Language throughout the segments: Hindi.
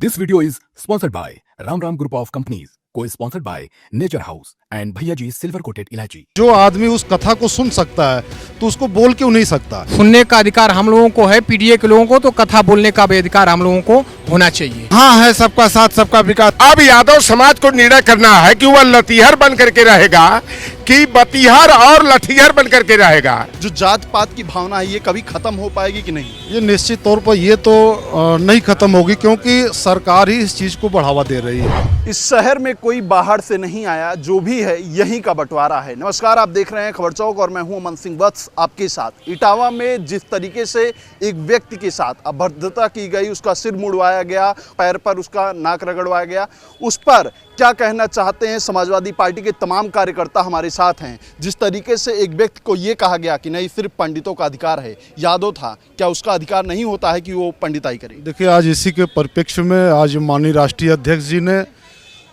This video is sponsored by Ram Ram Group of Companies, co-sponsored by Nature House and Bhaiya Ji Silver Coated Ilaichi। जो आदमी उस कथा को सुन सकता है तो उसको बोल क्यों नहीं सकता? सुनने का अधिकार हम लोगों को है, पीडीए के लोगों को, तो कथा बोलने का भी अधिकार हम लोगों को होना चाहिए। हाँ है, सबका साथ सबका विकास। अब यादव समाज को निर्णय करना है कि वह लतीहर बन करके रहेगा कि बतीहर और लठीहर बन करके रहेगा। जो जात पात की भावना है ये कभी खत्म हो पाएगी कि नहीं? ये निश्चित तौर पर ये तो नहीं खत्म होगी, क्योंकि सरकार ही इस चीज को बढ़ावा दे रही है। इस शहर में कोई बाहर से नहीं आया, जो भी है यहीं का बंटवारा है। नमस्कार, आप देख रहे हैं खबर चौक और मैं हूं अमन सिंह वत्स आपके साथ। इटावा में जिस तरीके से एक व्यक्ति के साथ अभद्रता की गई, उसका सिर मुड़वाया गया, पैर पर उसका नाक रगड़वाया गया, उस पर क्या कहना चाहते हैं समाजवादी पार्टी के तमाम कार्यकर्ता हमारे साथ हैं। जिस तरीके से एक व्यक्ति को ये कहा गया कि नहीं सिर्फ पंडितों का अधिकार है, यादव था, क्या उसका अधिकार नहीं होता है कि वो पंडिताई करे? देखिए, आज इसी के परिप्रेक्ष्य में आज माननीय राष्ट्रीय अध्यक्ष जी ने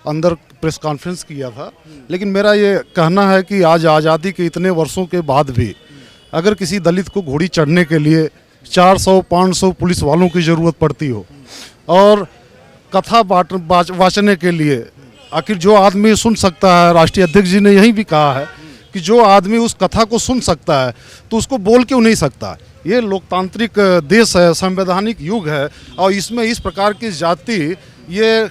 अंदर प्रेस कॉन्फ्रेंस किया था। लेकिन मेरा ये कहना है कि आज आज़ादी के इतने वर्षों के बाद भी अगर किसी दलित को घोड़ी चढ़ने के लिए 400-500 पुलिस वालों की ज़रूरत पड़ती हो और कथा वाचने के लिए आखिर जो आदमी सुन सकता है, राष्ट्रीय अध्यक्ष जी ने यही भी कहा है कि जो आदमी उस कथा को सुन सकता है तो उसको बोल क्यों नहीं सकता? ये लोकतांत्रिक देश है, संवैधानिक युग है और इसमें इस प्रकार की जाति ये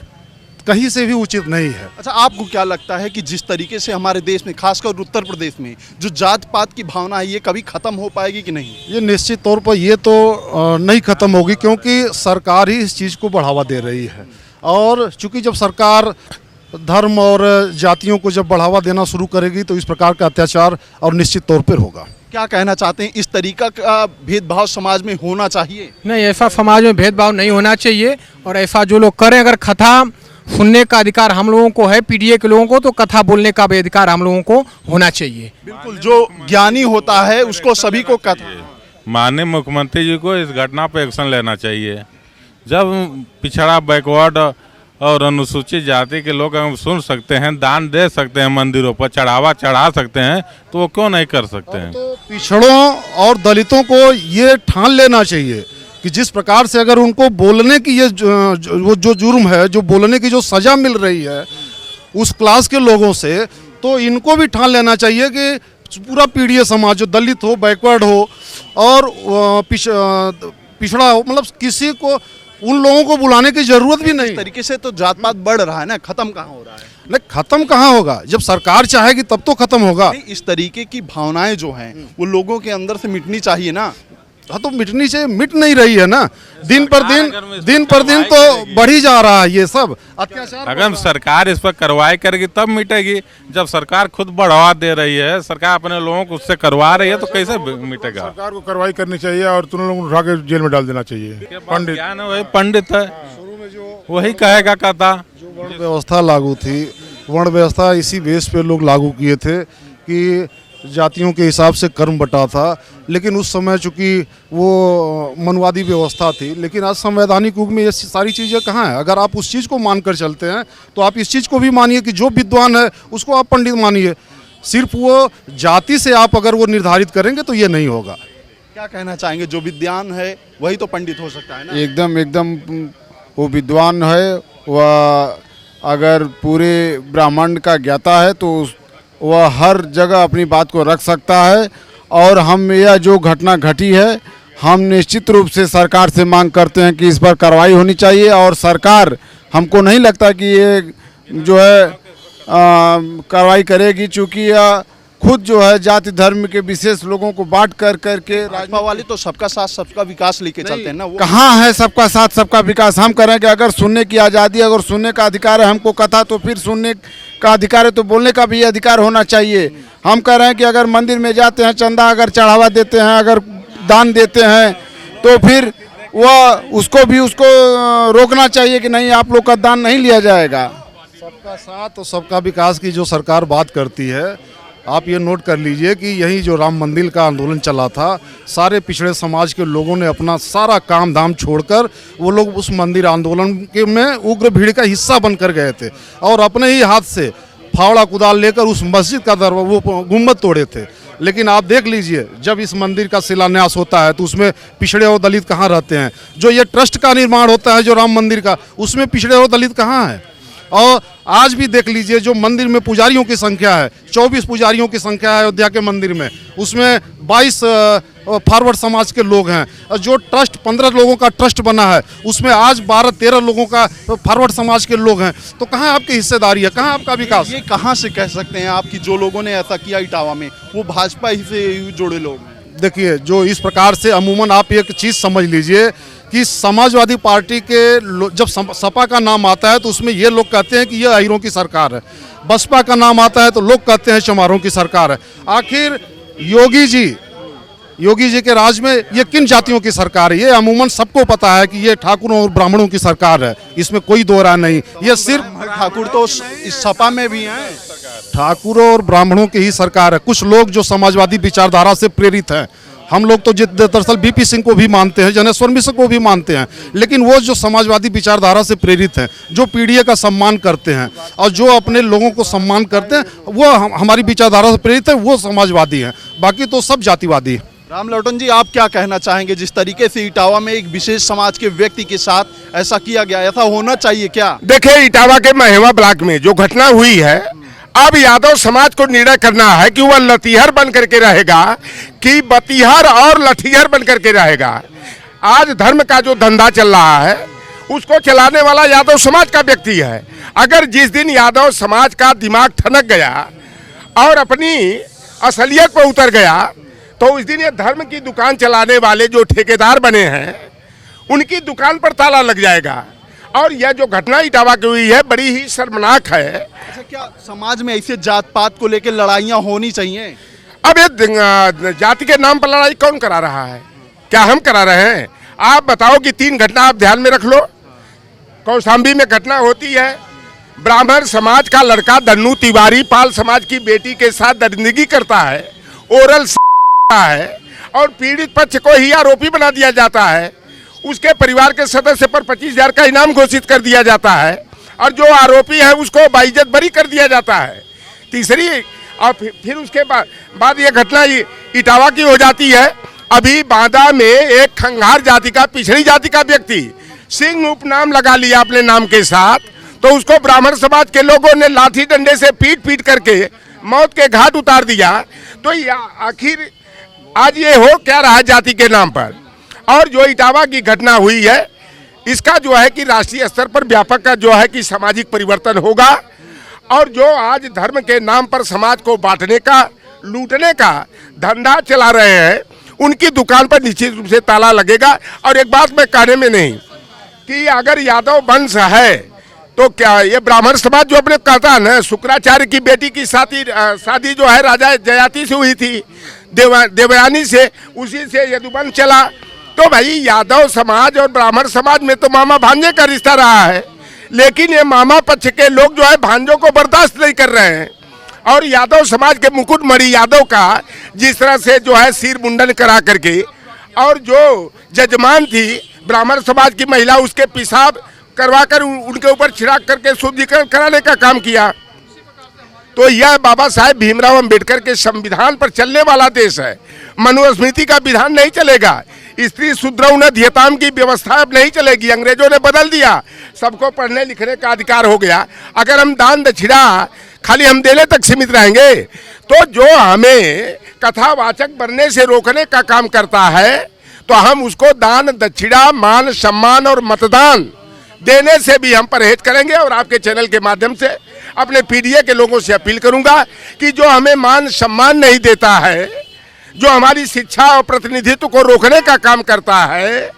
कहीं से भी उचित नहीं है। अच्छा, आपको क्या लगता है कि जिस तरीके से हमारे देश में, खासकर उत्तर प्रदेश में जो जात पात की भावना है ये कभी खत्म हो पाएगी कि नहीं? ये निश्चित तौर पर ये तो नहीं खत्म होगी, क्योंकि सरकार ही इस चीज़ को बढ़ावा दे रही है। और चूंकि जब सरकार धर्म और जातियों को जब बढ़ावा देना शुरू करेगी तो इस प्रकार का अत्याचार और निश्चित तौर पर होगा। क्या कहना चाहते हैं, इस तरीका का भेदभाव समाज में होना चाहिए? नहीं, ऐसा समाज में भेदभाव नहीं होना चाहिए। और ऐसा जो लोग करें, अगर कथा सुनने का अधिकार हम लोगों को है, पीडीए के लोगों को, तो कथा बोलने का भी अधिकार हम लोगों को होना चाहिए। बिल्कुल, जो ज्ञानी होता है उसको सभी को कथा। माननीय मुख्यमंत्री जी को इस घटना पर एक्शन लेना चाहिए। जब पिछड़ा, बैकवर्ड और अनुसूचित जाति के लोग हम सुन सकते हैं, दान दे सकते हैं, मंदिरों पर चढ़ावा चढ़ा सकते हैं, तो वो क्यों नहीं कर सकते हैं? तो पिछड़ों और दलितों को ये ठान लेना चाहिए कि जिस प्रकार से अगर उनको बोलने की ये जो जुर्म है, जो बोलने की जो सज़ा मिल रही है उस क्लास के लोगों से, तो इनको भी ठान लेना चाहिए कि पूरा पीढ़ी समाज, जो दलित हो, बैकवर्ड हो और पिछड़ा हो, मतलब किसी को, उन लोगों को बुलाने की जरूरत भी नहीं। इस तरीके से तो जात पात बढ़ रहा है ना, खत्म कहाँ हो रहा है? नहीं, खत्म कहाँ होगा? जब सरकार चाहेगी तब तो खत्म होगा। इस तरीके की भावनाएं जो हैं वो लोगों के अंदर से मिटनी चाहिए ना। हाँ, तो मिटनी से मिट नहीं रही है ना, दिन पर दिन तो बढ़ी जा रहा है ये सब अत्याचार। अगर सरकार इस पर कार्रवाई करेगी तब मिटेगी। जब सरकार खुद बढ़ावा दे रही है, सरकार अपने लोगों को उससे करवा रही है, तो कैसे मिटेगा? सरकार को कार्रवाई करनी चाहिए और तुम लोगों को उठा के जेल में डाल देना चाहिए। पंडित क्या ना, वही पंडित है, वही कहेगा कथा। जो वर्ण व्यवस्था लागू थी, वर्ण व्यवस्था इसी बेस पे लोग लागू किए थे कि जातियों के हिसाब से कर्म बटा था। लेकिन उस समय चूंकि वो मनवादी व्यवस्था थी, लेकिन आज संवैधानिक युग में ये सारी चीज़ें कहाँ हैं? अगर आप उस चीज़ को मानकर चलते हैं तो आप इस चीज़ को भी मानिए कि जो विद्वान है उसको आप पंडित मानिए। सिर्फ वो जाति से आप अगर वो निर्धारित करेंगे तो ये नहीं होगा। क्या कहना चाहेंगे, जो विद्वान है वही तो पंडित हो सकता है ना? एकदम वो विद्वान है, वह अगर पूरे ब्राह्मण का ज्ञाता है तो वह हर जगह अपनी बात को रख सकता है। और हम यह जो घटना घटी है, हम निश्चित रूप से सरकार से मांग करते हैं कि इस पर कार्रवाई होनी चाहिए। और सरकार, हमको नहीं लगता कि ये जो है कार्रवाई करेगी, चूँकि खुद जो है जाति धर्म के विशेष लोगों को बांट करके भाजपा वाले तो सबका साथ सबका विकास लेके चलते हैं ना। वो कहाँ है सबका साथ सबका विकास? हम कह रहे हैं कि अगर सुनने की आज़ादी, अगर सुनने का अधिकार है हमको कथा, तो फिर सुनने का अधिकार है तो बोलने का भी अधिकार होना चाहिए। हम कह रहे हैं कि अगर मंदिर में जाते हैं, चंदा अगर चढ़ावा देते हैं, अगर दान देते हैं, तो फिर उसको रोकना चाहिए कि नहीं, आप लोग का दान नहीं लिया जाएगा। सबका साथ और सबका विकास की जो सरकार बात करती है, आप ये नोट कर लीजिए कि यही जो राम मंदिर का आंदोलन चला था, सारे पिछड़े समाज के लोगों ने अपना सारा काम धाम छोड़कर वो लोग उस मंदिर आंदोलन के में उग्र भीड़ का हिस्सा बनकर गए थे और अपने ही हाथ से फावड़ा कुदाल लेकर उस मस्जिद का दरवाजा, वो गुम्बद तोड़े थे। लेकिन आप देख लीजिए जब इस मंदिर का शिलान्यास होता है तो उसमें पिछड़े और दलित कहाँ रहते हैं। जो ये ट्रस्ट का निर्माण होता है जो राम मंदिर का, उसमें पिछड़े और दलित कहाँ हैं। और आज भी देख लीजिए जो मंदिर में पुजारियों की संख्या है, 24 पुजारियों की संख्या है अयोध्या के मंदिर में, उसमें 22 फॉरवर्ड समाज के लोग हैं। और जो ट्रस्ट 15 लोगों का ट्रस्ट बना है उसमें आज 12-13 लोगों का फॉरवर्ड समाज के लोग हैं। तो कहाँ आपकी हिस्सेदारी है, कहाँ आपका विकास? ये कहाँ से कह सकते हैं आप कि जो लोगों ने ऐसा किया इटावा में वो भाजपा ही से जुड़े लोग हैं? देखिए जो इस प्रकार से अमूमन आप एक चीज़ समझ लीजिए कि समाजवादी पार्टी के जब सपा का नाम आता है तो उसमें ये लोग कहते हैं कि ये अहीरों की सरकार है। बसपा का नाम आता है तो लोग कहते हैं चमारों की सरकार है। आखिर योगी जी के राज में ये किन जातियों की सरकार है? ये अमूमन सबको पता है कि ये ठाकुरों और ब्राह्मणों की सरकार है, इसमें कोई दो राय नहीं। ये सिर्फ ठाकुर तो इस सपा में भी हैं। ठाकुरों और ब्राह्मणों की ही सरकार है। कुछ लोग जो समाजवादी विचारधारा से प्रेरित हैं, हम लोग तो दरअसल बीपी सिंह को भी मानते हैं, जनेश्वर मिश्र को भी मानते हैं, लेकिन वो जो समाजवादी विचारधारा से प्रेरित हैं, जो पीडीए का सम्मान करते हैं और जो अपने लोगों को सम्मान करते हैं, वो हमारी विचारधारा से प्रेरित है, वो समाजवादी हैं। बाकी तो सब जातिवादी हैं। राम लौटन जी, आप क्या कहना चाहेंगे जिस तरीके से इटावा में एक विशेष समाज के व्यक्ति के साथ ऐसा किया गया, ऐसा होना चाहिए क्या? देखिए इटावा के महेवा ब्लॉक में जो घटना हुई है, अब यादव समाज को निर्णय करना है कि वह लतीहर बन करके रहेगा कि बतीहर और लठीहर बन करके रहेगा। आज धर्म का जो धंधा चल रहा है उसको चलाने वाला यादव समाज का व्यक्ति है। अगर जिस दिन यादव समाज का दिमाग ठनक गया और अपनी असलियत पर उतर गया तो उस दिन ये धर्म की दुकान चलाने वाले जो ठेकेदार बने हैं उनकी दुकान पर ताला लग जाएगा। और यह जो घटना इटावा की हुई है बड़ी ही शर्मनाक है। अच्छा, क्या समाज में ऐसे जात पात को लेकर लड़ाइयाँ होनी चाहिए? अब ये जाति के नाम पर लड़ाई कौन करा रहा है? क्या हम करा रहे हैं? आप बताओ कि 3 घटना आप ध्यान में रख लो। कौशाम्बी में घटना होती है, ब्राह्मण समाज का लड़का दन्नू तिवारी पाल समाज की बेटी के साथ दरिंदगी करता है, ओरल है और पीड़ित पक्ष को ही आरोपी बना दिया जाता है। उसके परिवार के सदस्य पर 25,000 का इनाम घोषित कर दिया जाता है और जो आरोपी है उसको बाइज्जत बरी कर दिया जाता है। तीसरी और फिर उसके बाद ये घटना इटावा की हो जाती है। अभी बांदा में एक खंगार जाति का, पिछड़ी जाति का व्यक्ति सिंह उपनाम लगा लिया अपने नाम के साथ, तो उसको ब्राह्मण समाज के लोगों ने लाठी डंडे से पीट करके मौत के घाट उतार दिया। तो आखिर आज ये हो क्या रहा जाति के नाम पर? और जो इटावा की घटना हुई है इसका जो है कि राष्ट्रीय स्तर पर व्यापक का जो है कि सामाजिक परिवर्तन होगा। और जो आज धर्म के नाम पर समाज को बांटने का, लूटने का धंधा चला रहे हैं उनकी दुकान पर निश्चित रूप से ताला लगेगा। और एक बात मैं कहने में नहीं कि अगर यादव वंश है तो क्या ये ब्राह्मण समाज जो अपने कहता है ना, शुक्राचार्य की बेटी की शादी जो है राजा जयाति से हुई थी, देवयानी से, उसी से यदुवंश चला। तो भाई यादव समाज और ब्राह्मण समाज में तो मामा भांजे का रिश्ता रहा है, लेकिन ये मामा पक्ष के लोग जो है भांजों को बर्दाश्त नहीं कर रहे हैं। और यादव समाज के मुकुटमणि यादव का जिस तरह से जो है सिर मुंडन करा करके, और जो जजमान थी ब्राह्मण समाज की महिला उसके पेशाब करवाकर उनके ऊपर छिड़क करके शुद्धिकरण कराने का काम किया। तो यह बाबा साहेब भीमराव अंबेडकर के संविधान पर चलने वाला देश है। मनुस्मृति का विधान नहीं चलेगा। स्त्री शूद्रौन ध्येताम की व्यवस्था अब नहीं चलेगी। अंग्रेजों ने बदल दिया, सबको पढ़ने लिखने का अधिकार हो गया। अगर हम दान दक्षिणा खाली हम देने तक सीमित रहेंगे तो जो हमें कथावाचक बनने से रोकने का काम करता है तो हम उसको दान दक्षिणा, मान सम्मान और मतदान देने से भी हम परहेज करेंगे। और आपके चैनल के माध्यम से अपने पीडीए के लोगों से अपील करूंगा कि जो हमें मान सम्मान नहीं देता है, जो हमारी शिक्षा और प्रतिनिधित्व को रोकने का काम करता है,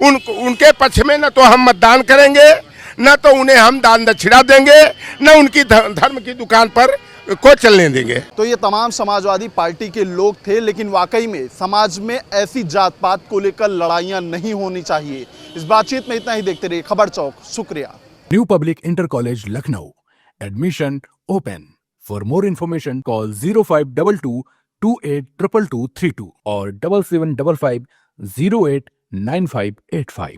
उनके पक्ष में न तो हम मतदान करेंगे, न तो उन्हें हम दान दक्षिणा देंगे, न उनकी धर्म की दुकान पर को चलने देंगे। तो ये तमाम समाजवादी पार्टी के लोग थे, लेकिन वाकई में समाज में ऐसी जात पात को लेकर लड़ाइयाँ नहीं होनी चाहिए। इस बातचीत में इतना ही। देखते रहिए खबर चौक। शुक्रिया। New public inter college Lucknow, admission open. For more information call 0522 282232 और 7755 089585।